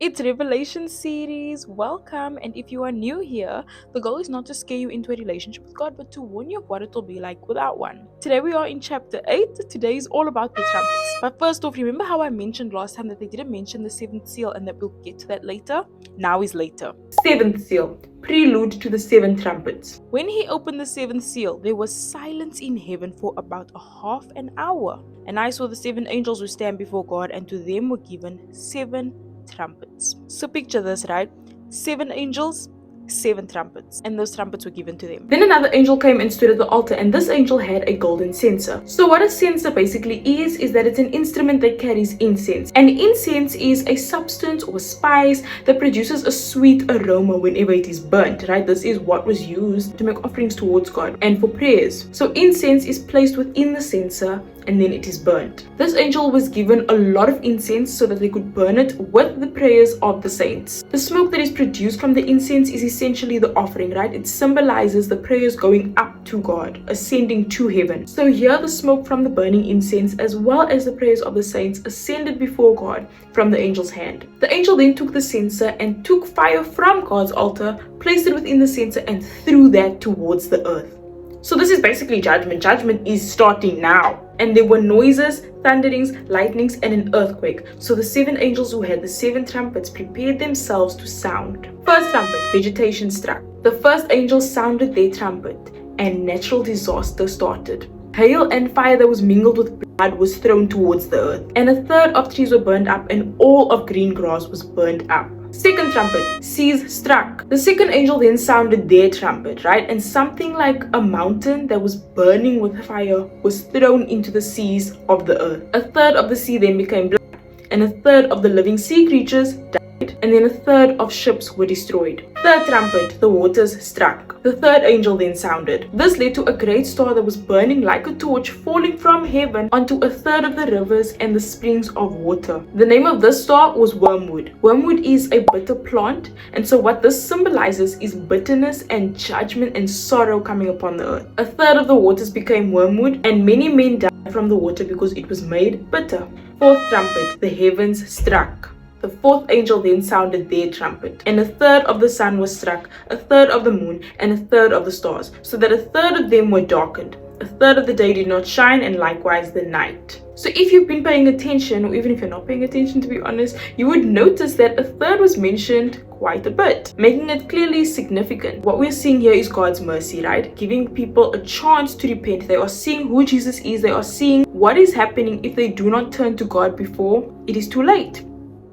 It's Revelation series. Welcome. And if you are new here, the goal is not to scare you into a relationship with God, but to warn you of what it will be like without one. Today we are in chapter 8. Today is all about the trumpets. But first off, remember how I mentioned last time that they didn't mention the seventh seal and that we'll get to that later? Now is later. Seventh seal. Prelude to the seven trumpets. When he opened the seventh seal, there was silence in heaven for about a half an hour. And I saw the seven angels who stand before God, and to them were given seven trumpets. So picture this, right? Seven angels, seven trumpets, and those trumpets were given to them. Then another angel came and stood at the altar, and this angel had a golden censer. So what a censer basically is that it's an instrument that carries incense, and incense is a substance or spice that produces a sweet aroma whenever it is burnt, right? This is what was used to make offerings towards God and for prayers. So incense is placed within the censer and then it is burnt. This angel was given a lot of incense so that they could burn it with the prayers of the saints. The smoke that is produced from the incense is essentially the offering, right? It symbolizes the prayers going up to God, ascending to heaven. So here the smoke from the burning incense as well as the prayers of the saints ascended before God from the angel's hand. The angel then took the censer and took fire from God's altar, placed it within the censer and threw that towards the earth. So this is basically judgment. Judgment is starting now. And there were noises, thunderings, lightnings, and an earthquake. So the seven angels who had the seven trumpets prepared themselves to sound. First trumpet, vegetation struck. The first angel sounded their trumpet, and natural disaster started. Hail and fire that was mingled with blood was thrown towards the earth. And a third of trees were burned up, and all of green grass was burned up. Second trumpet, seas struck. The second angel then sounded their trumpet, right? And something like a mountain that was burning with fire was thrown into the seas of the earth. A third of the sea then became blood, and a third of the living sea creatures died, and then a third of ships were destroyed. Third trumpet, the waters struck. The third angel then sounded. This led to a great star that was burning like a torch, falling from heaven onto a third of the rivers and the springs of water. The name of this star was wormwood. Wormwood is a bitter plant, and so what this symbolizes is bitterness and judgment and sorrow coming upon the earth. A third of the waters became wormwood, and many men died from the water because it was made bitter. Fourth trumpet, the heavens struck. The fourth angel then sounded their trumpet, and a third of the sun was struck, a third of the moon, and a third of the stars, so that a third of them were darkened. A third of the day did not shine, and likewise the night. So if you've been paying attention, or even if you're not paying attention to be honest, you would notice that a third was mentioned quite a bit, making it clearly significant. What we're seeing here is God's mercy, right? Giving people a chance to repent. They are seeing who Jesus is. They are seeing what is happening if they do not turn to God before it is too late.